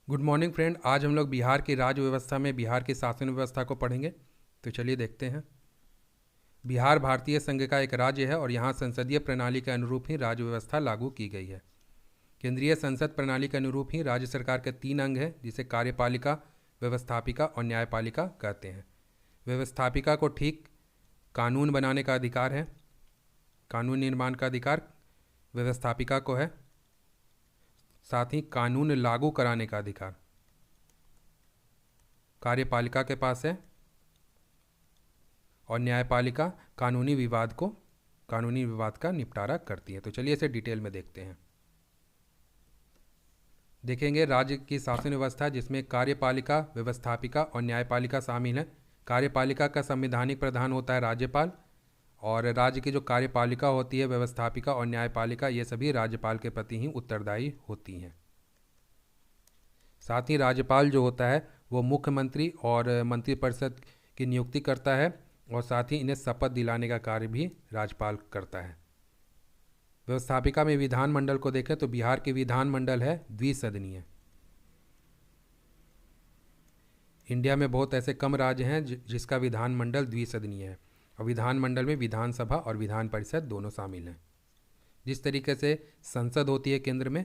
Good morning friend. आज हम लोग बिहार की राज्य व्यवस्था में बिहार की शासन व्यवस्था को पढ़ेंगे। तो चलिए देखते हैं। बिहार भारतीय संघ का एक राज्य है और यहाँ संसदीय प्रणाली के अनुरूप ही राज्य व्यवस्था लागू की गई है। केंद्रीय संसद प्रणाली के अनुरूप ही राज्य सरकार के 3 अंग हैं, जिसे कार्यपालिका, व्यवस्थापिका और न्यायपालिका कहते हैं। व्यवस्थापिका को ठीक कानून बनाने का अधिकार है, कानून निर्माण का अधिकार व्यवस्थापिका को है। साथ ही कानून लागू कराने का अधिकार कार्यपालिका के पास है और न्यायपालिका कानूनी विवाद का निपटारा करती है। तो चलिए इसे डिटेल में देखते हैं। देखेंगे राज्य की शासन व्यवस्था, जिसमें कार्यपालिका, व्यवस्थापिका और न्यायपालिका शामिल है। कार्यपालिका का संवैधानिक प्रधान होता है राज्यपाल, और राज्य की जो कार्यपालिका होती है, व्यवस्थापिका और न्यायपालिका, ये सभी राज्यपाल के प्रति ही उत्तरदायी होती हैं। साथ ही राज्यपाल जो होता है वो मुख्यमंत्री और मंत्रिपरिषद की नियुक्ति करता है, और साथ ही इन्हें शपथ दिलाने का कार्य भी राज्यपाल करता है। व्यवस्थापिका में विधानमंडल को देखें तो बिहार की विधानमंडल है द्विसदनीय। इंडिया में बहुत ऐसे कम राज्य हैं जिसका विधानमंडल द्विसदनीय है, और विधानमंडल में विधानसभा और विधान परिषद दोनों शामिल हैं। जिस तरीके से संसद होती है केंद्र में,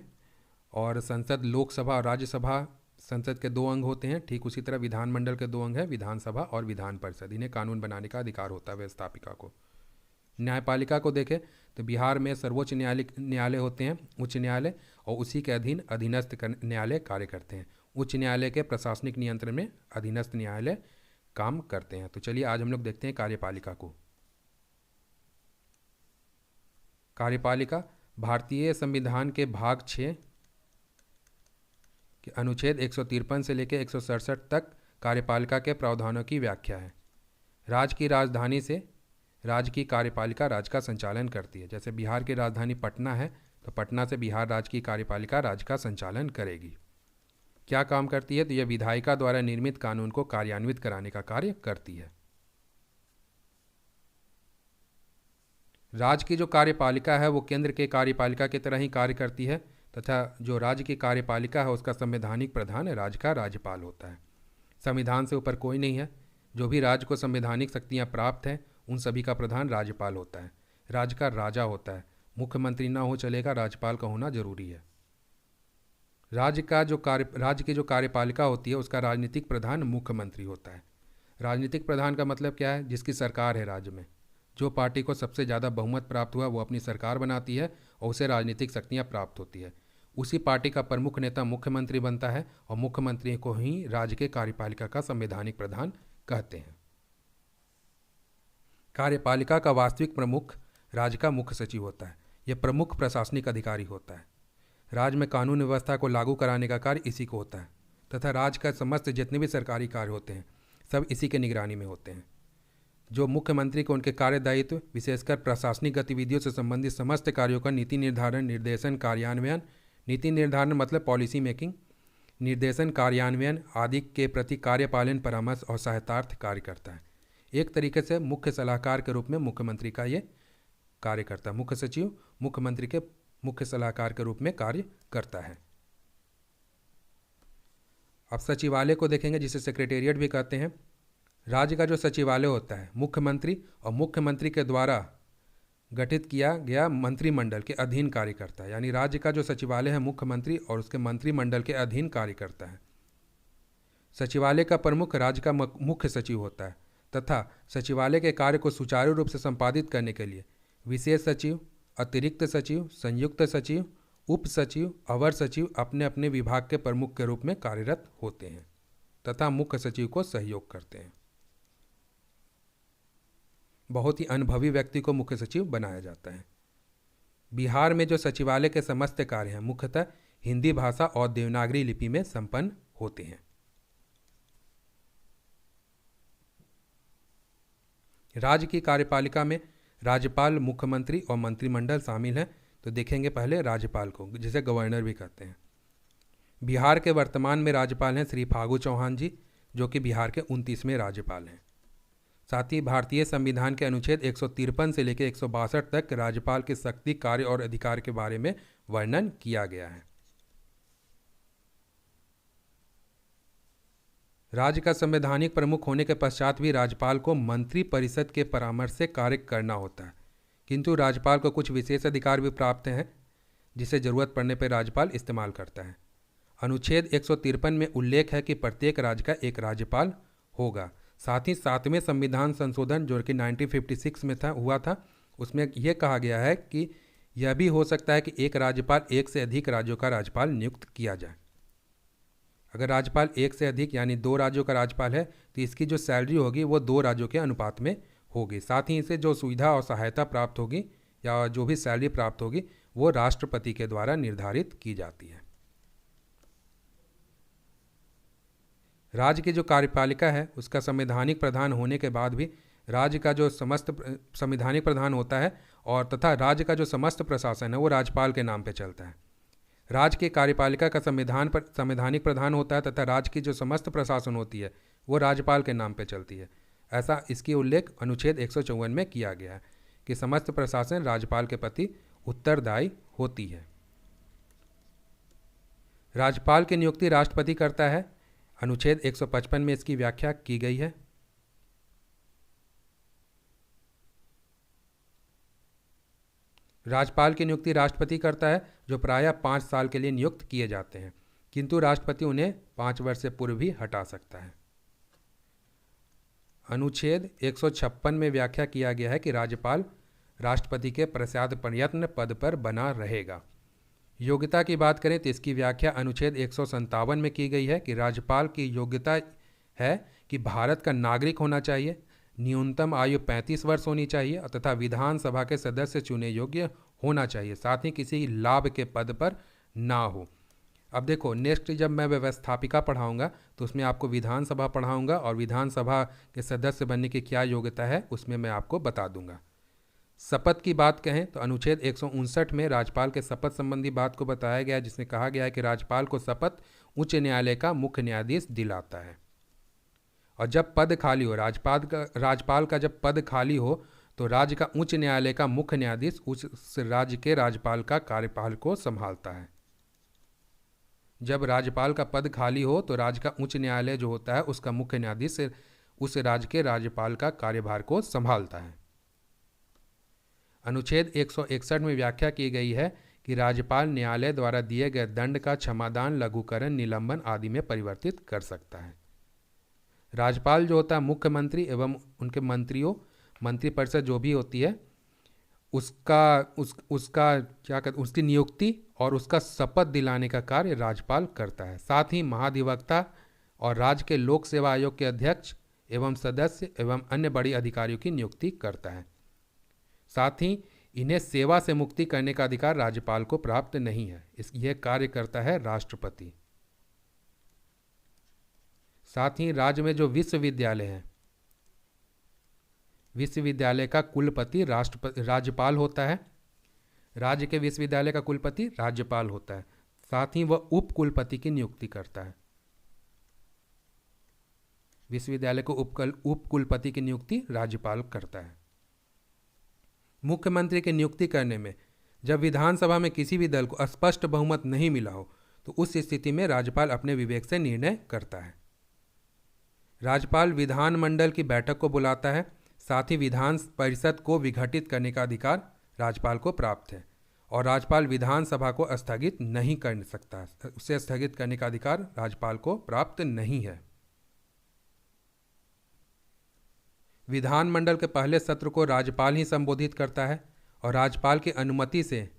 और संसद लोकसभा और राज्यसभा संसद के 2 अंग होते हैं, ठीक उसी तरह विधानमंडल के 2 अंग हैं, विधानसभा और विधान परिषद। इन्हें कानून बनाने का अधिकार होता है व्यवस्थापिका को। न्यायपालिका को देखें तो बिहार में सर्वोच्च न्यायालय होते हैं, उच्च न्यायालय, और उसी के अधीन अधीनस्थ न्यायालय कार्य करते हैं। उच्च न्यायालय के प्रशासनिक नियंत्रण में अधीनस्थ न्यायालय काम करते हैं। तो चलिए आज हम लोग देखते हैं कार्यपालिका को। कार्यपालिका भारतीय संविधान के भाग 6 कि अनुच्छेद 153 से लेकर 167 तक कार्यपालिका के प्रावधानों की व्याख्या है। राज्य की राजधानी से राज्य की कार्यपालिका राज्य का संचालन करती है। जैसे बिहार की राजधानी पटना है, तो पटना से बिहार राज्य की कार्यपालिका राज्य का संचालन करेगी। क्या काम करती है? तो यह विधायिका द्वारा निर्मित कानून को कार्यान्वित कराने का कार्य करती है। राज्य की जो कार्यपालिका है वो केंद्र के कार्यपालिका की तरह ही कार्य करती है, तथा जो राज्य की कार्यपालिका है उसका संवैधानिक प्रधान राज्य का राज्यपाल होता है। संविधान से ऊपर कोई नहीं है। जो भी राज्य को संवैधानिक शक्तियाँ प्राप्त हैं उन सभी का प्रधान राज्यपाल होता है। राज्य का राजा होता है। मुख्यमंत्री ना हो चलेगा, राज्यपाल का होना जरूरी है। राज्य की जो कार्यपालिका होती है उसका राजनीतिक प्रधान मुख्यमंत्री होता है। राजनीतिक प्रधान का मतलब क्या है? जिसकी सरकार है राज्य में, जो पार्टी को सबसे ज़्यादा बहुमत प्राप्त हुआ वो अपनी सरकार बनाती है और उसे राजनीतिक शक्तियाँ प्राप्त होती है। उसी पार्टी का प्रमुख नेता मुख्यमंत्री बनता है, और मुख्यमंत्री को ही राज्य के कार्यपालिका का संवैधानिक प्रधान कहते हैं। कार्यपालिका का वास्तविक प्रमुख राज्य का मुख्य सचिव होता है। यह प्रमुख प्रशासनिक अधिकारी होता है। राज्य में कानून व्यवस्था को लागू कराने का कार्य इसी को होता है, तथा राज्य का समस्त जितने भी सरकारी कार्य होते हैं सब इसी के निगरानी में होते हैं। जो मुख्यमंत्री को उनके कार्यदायित्व, विशेषकर प्रशासनिक गतिविधियों से संबंधित समस्त कार्यों का नीति निर्धारण, निर्देशन, कार्यान्वयन, नीति निर्धारण मतलब पॉलिसी मेकिंग, निर्देशन, कार्यान्वयन आदि के प्रति कार्यपालन, परामर्श और सहायतार्थ कार्य करता है। एक तरीके से मुख्य सलाहकार के रूप में मुख्यमंत्री का ये कार्य करता है। मुख्य सचिव मुख्यमंत्री के मुख्य सलाहकार के रूप में कार्य करता है। अब सचिवालय को देखेंगे, जिसे सेक्रेटेरिएट भी कहते हैं। राज्य का जो सचिवालय होता है मुख्यमंत्री और मुख्यमंत्री के द्वारा गठित किया गया मंत्रिमंडल के अधीन कार्य करता है। यानी राज्य का जो सचिवालय है मुख्यमंत्री और उसके मंत्रिमंडल के अधीन कार्य करता है। सचिवालय का प्रमुख राज्य का मुख्य सचिव होता है, तथा सचिवालय के कार्य को सुचारू रूप से संपादित करने के लिए विशेष सचिव, अतिरिक्त सचिव, संयुक्त सचिव, उप सचिव, अवर सचिव अपने अपने विभाग के प्रमुख के रूप में कार्यरत होते हैं, तथा मुख्य सचिव को सहयोग करते हैं। बहुत ही अनुभवी व्यक्ति को मुख्य सचिव बनाया जाता है। बिहार में जो सचिवालय के समस्त कार्य हैं मुख्यतः हिंदी भाषा और देवनागरी लिपि में संपन्न होते हैं। राज्य की कार्यपालिका में राज्यपाल, मुख्यमंत्री और मंत्रिमंडल शामिल हैं। तो देखेंगे पहले राज्यपाल को, जिसे गवर्नर भी कहते हैं। बिहार के वर्तमान में राज्यपाल हैं श्री फागू चौहान जी, जो कि बिहार के 29वें राज्यपाल हैं। साथ ही भारतीय संविधान के अनुच्छेद 153 से लेकर 162 तक राज्यपाल के शक्ति, कार्य और अधिकार के बारे में वर्णन किया गया है। राज्य का संवैधानिक प्रमुख होने के पश्चात भी राज्यपाल को मंत्री परिषद के परामर्श से कार्य करना होता है, किंतु राज्यपाल को कुछ विशेष अधिकार भी प्राप्त हैं जिसे जरूरत पड़ने पर राज्यपाल इस्तेमाल करता है। अनुच्छेद 153 में उल्लेख है कि प्रत्येक राज्य का एक राज्यपाल होगा। साथ ही 7वें संविधान संशोधन जो कि 1956 में हुआ था, उसमें यह कहा गया है कि यह भी हो सकता है कि एक राज्यपाल एक से अधिक राज्यों का राज्यपाल नियुक्त किया जाए। अगर राज्यपाल एक से अधिक यानी 2 राज्यों का राज्यपाल है तो इसकी जो सैलरी होगी वो 2 राज्यों के अनुपात में होगी। साथ ही इसे जो सुविधा और सहायता प्राप्त होगी या जो भी सैलरी प्राप्त होगी वो राष्ट्रपति के द्वारा निर्धारित की जाती है। राज्य की जो कार्यपालिका है उसका संवैधानिक प्रधान होने के बाद भी राज्य का जो समस्त संवैधानिक प्रधान होता है और तथा राज्य का जो समस्त प्रशासन है वो राज्यपाल के नाम पे चलता है। राज्य की कार्यपालिका का संवैधानिक प्रधान होता है तथा राज्य की जो समस्त प्रशासन होती है वो राज्यपाल के नाम पे चलती है। ऐसा इसकी उल्लेख अनुच्छेद 154 में किया गया है कि समस्त प्रशासन राज्यपाल के प्रति उत्तरदायी होती है। राज्यपाल की नियुक्ति राष्ट्रपति करता है। अनुच्छेद 155 में इसकी व्याख्या की गई है। राज्यपाल की नियुक्ति राष्ट्रपति करता है जो प्रायः 5 साल के लिए नियुक्त किए जाते हैं, किंतु राष्ट्रपति उन्हें 5 वर्ष से पूर्व भी हटा सकता है। अनुच्छेद 156 में व्याख्या किया गया है कि राज्यपाल राष्ट्रपति के प्रसाद पद पर बना रहेगा। योग्यता की बात करें तो इसकी व्याख्या अनुच्छेद 157 में की गई है कि राज्यपाल की योग्यता है कि भारत का नागरिक होना चाहिए, न्यूनतम आयु 35 वर्ष होनी चाहिए तथा विधानसभा के सदस्य चुने योग्य होना चाहिए, साथ ही किसी लाभ के पद पर ना हो। अब देखो नेक्स्ट जब मैं व्यवस्थापिका पढ़ाऊंगा तो उसमें आपको विधानसभा पढ़ाऊंगा और विधानसभा के सदस्य बनने की क्या योग्यता है उसमें मैं आपको बता दूंगा। शपथ की बात कहें तो अनुच्छेद 159 में राज्यपाल के शपथ संबंधी बात को बताया गया है, जिसमें कहा गया है कि राज्यपाल को शपथ उच्च न्यायालय का मुख्य न्यायाधीश दिलाता है। और जब पद खाली हो राज्यपाल का जब पद खाली हो तो राज्य का उच्च न्यायालय का मुख्य न्यायाधीश उस राज्य के राज्यपाल का कार्यभार को संभालता है। जब राज्यपाल का पद खाली हो तो राज्य का उच्च न्यायालय जो होता है उसका मुख्य न्यायाधीश उस राज्य के राज्यपाल का कार्यभार को संभालता है। अनुच्छेद 161 में व्याख्या की गई है कि राज्यपाल न्यायालय द्वारा दिए गए दंड का क्षमादान, लघुकरण, निलंबन आदि में परिवर्तित कर सकता है। राज्यपाल जो होता है मुख्यमंत्री एवं उनके मंत्रियों, मंत्रिपरिषद जो भी होती है उसकी नियुक्ति और उसका शपथ दिलाने का कार्य राज्यपाल करता है। साथ ही महाधिवक्ता और राज्य के लोक सेवा आयोग के अध्यक्ष एवं सदस्य एवं अन्य बड़ी अधिकारियों की नियुक्ति करता है। साथ ही इन्हें सेवा से मुक्ति करने का अधिकार राज्यपाल को प्राप्त नहीं है। यह कार्य करता है राष्ट्रपति। साथ ही राज्य में जो विश्वविद्यालय हैं, विश्वविद्यालय का कुलपति राज्यपाल होता है। राज्य के विश्वविद्यालय का कुलपति राज्यपाल होता है। साथ ही वह उप कुलपति की नियुक्ति करता है। विश्वविद्यालय को उप कुलपति की नियुक्ति राज्यपाल करता है। मुख्यमंत्री की नियुक्ति करने में जब विधानसभा में किसी भी दल को स्पष्ट बहुमत नहीं मिला हो तो उस स्थिति में राज्यपाल अपने विवेक से निर्णय करता है। राज्यपाल विधानमंडल की बैठक को बुलाता है। साथ ही विधान परिषद को विघटित करने का अधिकार राज्यपाल को प्राप्त है और राज्यपाल विधानसभा को स्थगित नहीं कर सकता। उसे स्थगित करने का अधिकार राज्यपाल को प्राप्त नहीं है। विधानमंडल के पहले सत्र को राज्यपाल ही संबोधित करता है और राज्यपाल की अनुमति से,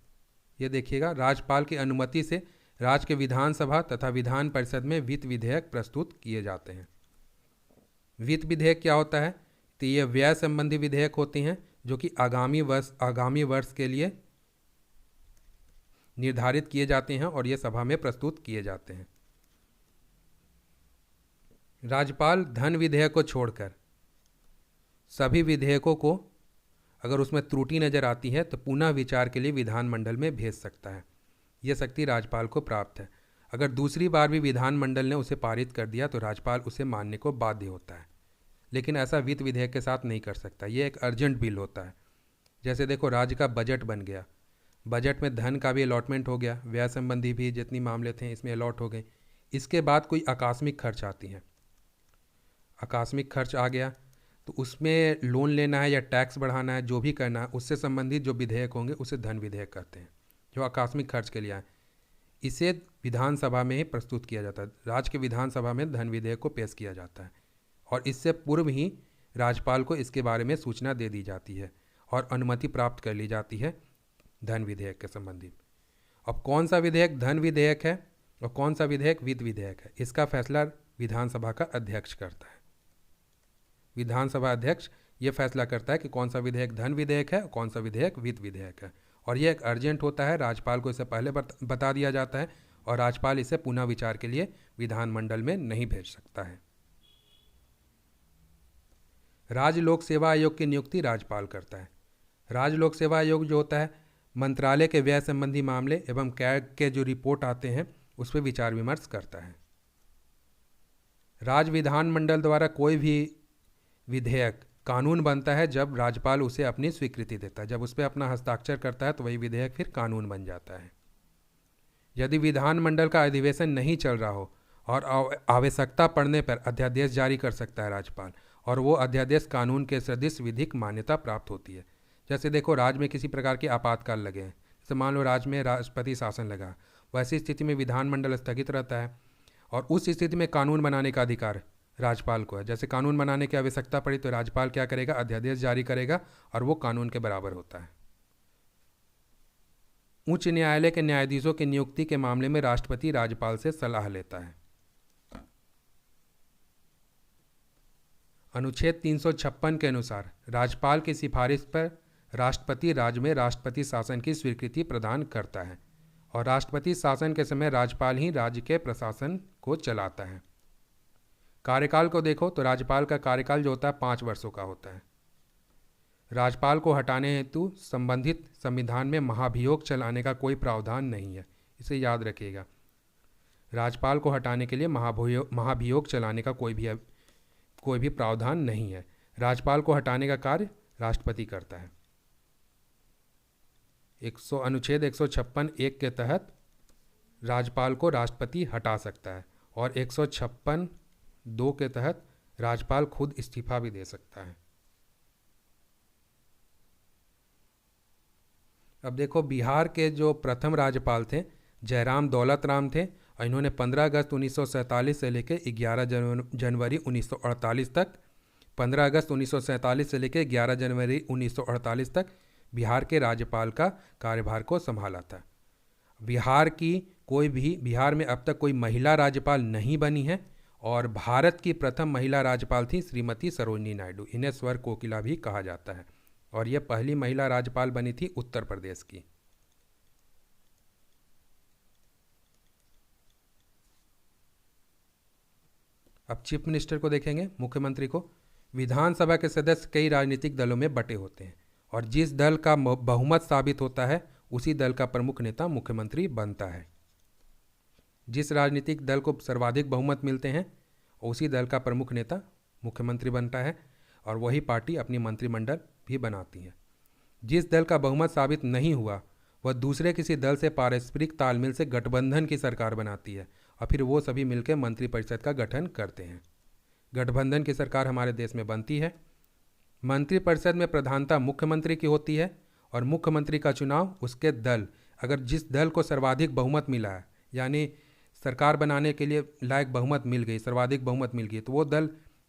ये देखिएगा, राज्यपाल की अनुमति से राज्य के विधानसभा तथा विधान परिषद में वित्त विधेयक प्रस्तुत किए जाते हैं। वित्त विधेयक क्या होता है? तो ये व्यय संबंधी विधेयक होते हैं जो कि आगामी वर्ष के लिए निर्धारित किए जाते हैं और ये सभा में प्रस्तुत किए जाते हैं। राज्यपाल धन विधेयक को छोड़कर सभी विधेयकों को अगर उसमें त्रुटि नजर आती है तो पुनः विचार के लिए विधानमंडल में भेज सकता है। यह शक्ति राज्यपाल को प्राप्त है। अगर दूसरी बार भी विधानमंडल ने उसे पारित कर दिया तो राज्यपाल उसे मानने को बाध्य होता है, लेकिन ऐसा वित्त विधेयक के साथ नहीं कर सकता। ये एक अर्जेंट बिल होता है। जैसे देखो राज्य का बजट बन गया, बजट में धन का भी अलॉटमेंट हो गया, व्यय संबंधी भी जितनी मामले थे इसमें अलॉट हो गए। इसके बाद कोई आकस्मिक खर्च आती हैं आकस्मिक खर्च आ गया तो उसमें लोन लेना है या टैक्स बढ़ाना है, जो भी करना है उससे संबंधित जो विधेयक होंगे उसे धन विधेयक कहते हैं, जो आकस्मिक खर्च के लिए आए। इसे विधानसभा में ही प्रस्तुत किया जाता है। राज्य के विधानसभा में धन विधेयक को पेश किया जाता है और इससे पूर्व ही राज्यपाल को इसके बारे में सूचना दे दी जाती है और अनुमति प्राप्त कर ली जाती है धन विधेयक के संबंधित। अब कौन सा विधेयक धन विधेयक है और कौन सा विधेयक वित्त विधेयक है, इसका फैसला विधानसभा का अध्यक्ष करता है। विधानसभा अध्यक्ष ये फैसला करता है कि कौन सा विधेयक धन विधेयक है और कौन सा विधेयक वित्त विधेयक है। और ये एक अर्जेंट होता है, राज्यपाल को इसे पहले बता दिया जाता है और राज्यपाल इसे पुनः विचार के लिए विधानमंडल में नहीं भेज सकता है। राज्य लोक सेवा आयोग की नियुक्ति राज्यपाल करता है। राज्य लोक सेवा आयोग जो होता है मंत्रालय के व्यय संबंधी मामले एवं कैग के जो रिपोर्ट आते हैं उस पर विचार विमर्श करता है। राज्य विधानमंडल द्वारा कोई भी विधेयक कानून बनता है जब राज्यपाल उसे अपनी स्वीकृति देता है, जब उस पर अपना हस्ताक्षर करता है तो वही विधेयक फिर कानून बन जाता है। यदि विधानमंडल का अधिवेशन नहीं चल रहा हो और आवश्यकता पड़ने पर अध्यादेश जारी कर सकता है राज्यपाल और वो अध्यादेश कानून के सदृश विधिक मान्यता प्राप्त होती है। जैसे देखो राज्य में किसी प्रकार के आपातकाल लगे हैं, जैसे मान लो राज्य में राष्ट्रपति शासन लगा, वैसी स्थिति में विधानमंडल स्थगित रहता है और उस स्थिति में कानून बनाने का अधिकार राज्यपाल को है। जैसे कानून बनाने की आवश्यकता पड़ी तो राज्यपाल क्या करेगा, अध्यादेश जारी करेगा और वो कानून के बराबर होता है। उच्च न्यायालय के न्यायाधीशों की नियुक्ति के मामले में राष्ट्रपति राज्यपाल से सलाह लेता है। अनुच्छेद 356 के अनुसार राज्यपाल की सिफारिश पर राष्ट्रपति राज्य में राष्ट्रपति शासन की स्वीकृति प्रदान करता है और राष्ट्रपति शासन के समय राज्यपाल ही राज्य के प्रशासन को चलाता है। कार्यकाल को देखो तो राज्यपाल का कार्यकाल जो होता है 5 वर्षों का होता है। राज्यपाल को हटाने हेतु संबंधित संविधान में महाभियोग चलाने का कोई प्रावधान नहीं है, इसे याद रखिएगा। राज्यपाल को हटाने के लिए महाभियोग चलाने का कोई भी प्रावधान नहीं है। राज्यपाल को हटाने का कार्य राष्ट्रपति करता है। अनुच्छेद 156(1) के तहत राज्यपाल को राष्ट्रपति हटा सकता है और 156(2) के तहत राज्यपाल खुद इस्तीफा भी दे सकता है। अब देखो बिहार के जो प्रथम राज्यपाल थे जयराम दौलत राम थे और इन्होंने 15 अगस्त 1947 से लेकर 11 जनवरी 1948 तक 15 अगस्त 1947 से लेकर 11 जनवरी 1948 तक बिहार के राज्यपाल का कार्यभार को संभाला था। बिहार में अब तक कोई महिला राज्यपाल नहीं बनी है और भारत की प्रथम महिला राज्यपाल थी श्रीमती सरोजिनी नायडू। इन्हें स्वर कोकिला भी कहा जाता है और यह पहली महिला राज्यपाल बनी थी उत्तर प्रदेश की। अब चीफ मिनिस्टर को देखेंगे, मुख्यमंत्री को। विधानसभा के सदस्य कई राजनीतिक दलों में बटे होते हैं और जिस दल का बहुमत साबित होता है उसी दल का प्रमुख नेता मुख्यमंत्री बनता है। जिस राजनीतिक दल को सर्वाधिक बहुमत मिलते हैं उसी दल का प्रमुख नेता मुख्यमंत्री बनता है और वही पार्टी अपनी मंत्रिमंडल भी बनाती है। जिस दल का बहुमत साबित नहीं हुआ वह दूसरे किसी दल से पारस्परिक तालमेल से गठबंधन की सरकार बनाती है और फिर वो सभी मिलकर मंत्रिपरिषद का गठन करते हैं। गठबंधन की सरकार हमारे देश में बनती है। मंत्रिपरिषद में प्रधानता मुख्यमंत्री की होती है और मुख्यमंत्री का चुनाव उसके दल, अगर जिस दल को सर्वाधिक बहुमत मिला है यानी सरकार बनाने के लिए लायक बहुमत मिल गई, सर्वाधिक बहुमत मिल गई, तो वो दल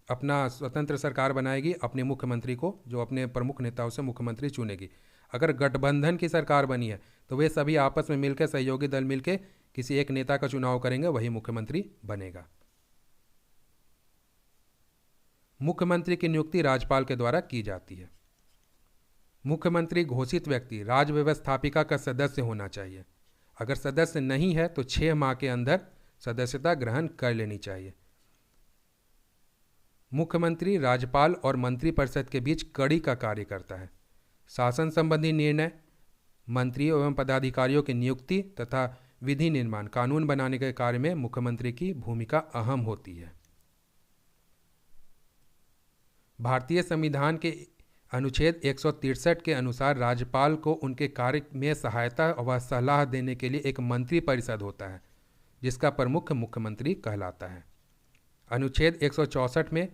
अपना स्वतंत्र सरकार बनाएगी, अपने मुख्यमंत्री को जो अपने प्रमुख नेताओं से मुख्यमंत्री चुनेगी। अगर गठबंधन की सरकार बनी है तो वे सभी आपस में मिलकर सहयोगी दल मिलकर किसी एक नेता का चुनाव करेंगे, वही मुख्यमंत्री बनेगा। मुख्यमंत्री की नियुक्ति राज्यपाल के द्वारा की जाती है। मुख्यमंत्री घोषित व्यक्ति राज्य व्यवस्थापिका का सदस्य होना चाहिए। अगर सदस्य नहीं है तो 6 माह के अंदर सदस्यता ग्रहण कर लेनी चाहिए। मुख्यमंत्री राज्यपाल और मंत्रिपरिषद के बीच कड़ी का कार्य करता है। शासन संबंधी निर्णय, मंत्रियों एवं पदाधिकारियों की नियुक्ति तथा विधि निर्माण, कानून बनाने के कार्य में मुख्यमंत्री की भूमिका अहम होती है। भारतीय संविधान के अनुच्छेद 163 के अनुसार राज्यपाल को उनके कार्य में सहायता व सलाह देने के लिए एक मंत्रिपरिषद होता है जिसका प्रमुख मुख्यमंत्री कहलाता है। अनुच्छेद 164 में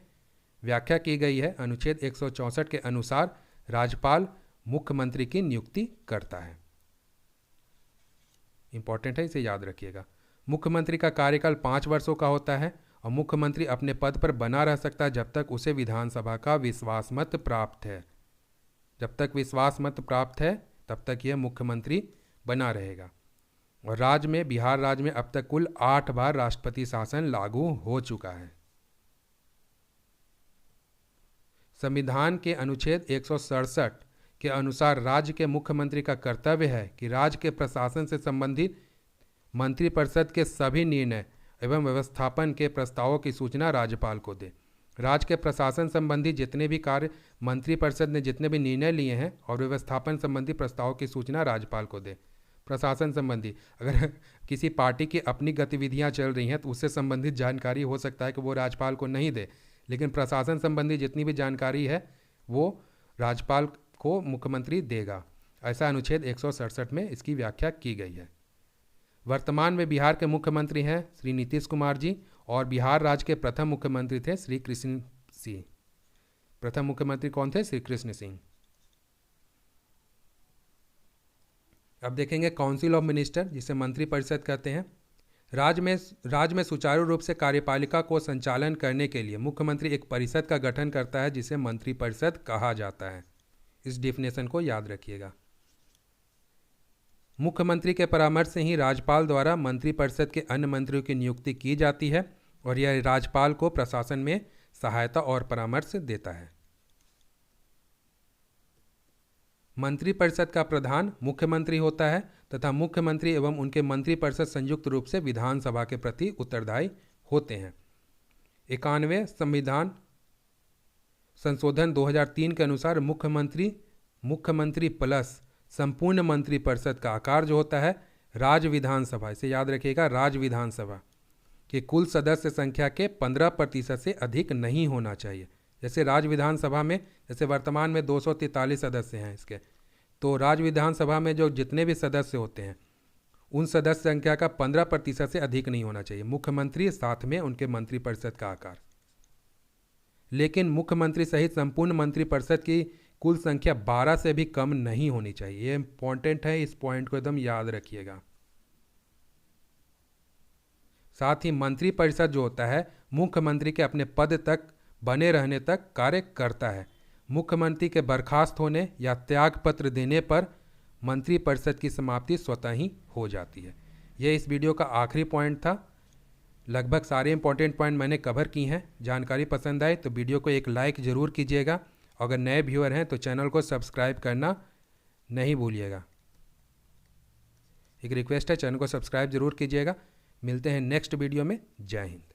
व्याख्या की गई है। अनुच्छेद 164 के अनुसार राज्यपाल मुख्यमंत्री की नियुक्ति करता है। इंपॉर्टेंट है, इसे याद रखिएगा। मुख्यमंत्री का कार्यकाल 5 वर्षों का होता है और मुख्यमंत्री अपने पद पर बना रह सकता है जब तक उसे विधानसभा का विश्वास मत प्राप्त है। जब तक विश्वास मत प्राप्त है तब तक यह मुख्यमंत्री बना रहेगा। और राज्य में, बिहार राज्य में अब तक कुल 8 बार राष्ट्रपति शासन लागू हो चुका है। संविधान के अनुच्छेद 167 के अनुसार राज्य के मुख्यमंत्री का कर्तव्य है कि राज्य के प्रशासन से संबंधित मंत्रिपरिषद के सभी निर्णय एवं व्यवस्थापन के प्रस्तावों की सूचना राज्यपाल को दे। राज्य के प्रशासन संबंधी जितने भी कार्य मंत्रिपरिषद ने जितने भी निर्णय लिए हैं और व्यवस्थापन संबंधी प्रस्तावों की सूचना राज्यपाल को दे। प्रशासन संबंधी, अगर किसी पार्टी की अपनी गतिविधियां चल रही हैं तो उससे संबंधित जानकारी हो सकता है कि वो राज्यपाल को नहीं दे, लेकिन प्रशासन संबंधी जितनी भी जानकारी है वो राज्यपाल को मुख्यमंत्री देगा। ऐसा अनुच्छेद 167 में इसकी व्याख्या की गई है। वर्तमान में बिहार के मुख्यमंत्री हैं श्री नीतीश कुमार जी और बिहार राज्य के प्रथम मुख्यमंत्री थे श्री कृष्ण सिंह। प्रथम मुख्यमंत्री कौन थे? श्री कृष्ण सिंह। अब देखेंगे काउंसिल ऑफ मिनिस्टर, जिसे मंत्रिपरिषद कहते हैं। राज्य में सुचारू रूप से कार्यपालिका को संचालन करने के लिए मुख्यमंत्री एक परिषद का गठन करता है जिसे मंत्रिपरिषद कहा जाता है। इस डेफिनेशन को याद रखिएगा। मुख्यमंत्री के परामर्श से ही राज्यपाल द्वारा मंत्रिपरिषद के अन्य मंत्रियों की नियुक्ति की जाती है और यह राज्यपाल को प्रशासन में सहायता और परामर्श देता है। मंत्रिपरिषद का प्रधान मुख्यमंत्री होता है तथा मुख्यमंत्री एवं उनके मंत्रिपरिषद संयुक्त रूप से विधानसभा के प्रति उत्तरदायी होते हैं। 91वें संविधान संशोधन 2003 के अनुसार मुख्यमंत्री प्लस संपूर्ण मंत्रिपरिषद का आकार जो होता है राज्य विधानसभा, इसे याद रखिएगा, राज्य विधानसभा के कुल सदस्य संख्या के 15% से अधिक नहीं होना चाहिए। जैसे राज्य विधानसभा में, जैसे वर्तमान में 243 सदस्य हैं इसके, तो राज्य विधानसभा में जो जितने भी सदस्य होते हैं उन सदस्य संख्या का 15% से अधिक नहीं होना चाहिए। मुख्यमंत्री साथ में उनके मंत्रिपरिषद का आकार। लेकिन मुख्यमंत्री सहित संपूर्ण मंत्रिपरिषद की कुल संख्या 12 से भी कम नहीं होनी चाहिए। ये इंपॉर्टेंट है, इस पॉइंट को एकदम याद रखिएगा। साथ ही मंत्रिपरिषद जो होता है मुख्यमंत्री के अपने पद तक बने रहने तक कार्य करता है। मुख्यमंत्री के बर्खास्त होने या त्यागपत्र देने पर मंत्रिपरिषद की समाप्ति स्वतः ही हो जाती है। यह इस वीडियो का आखिरी पॉइंट था। लगभग सारे इंपॉर्टेंट पॉइंट मैंने कवर की हैं। जानकारी पसंद आए तो वीडियो को एक लाइक ज़रूर कीजिएगा। अगर नए व्यूअर हैं तो चैनल को सब्सक्राइब करना नहीं भूलिएगा। एक रिक्वेस्ट है, चैनल को सब्सक्राइब जरूर कीजिएगा। मिलते हैं नेक्स्ट वीडियो में। जय हिंद।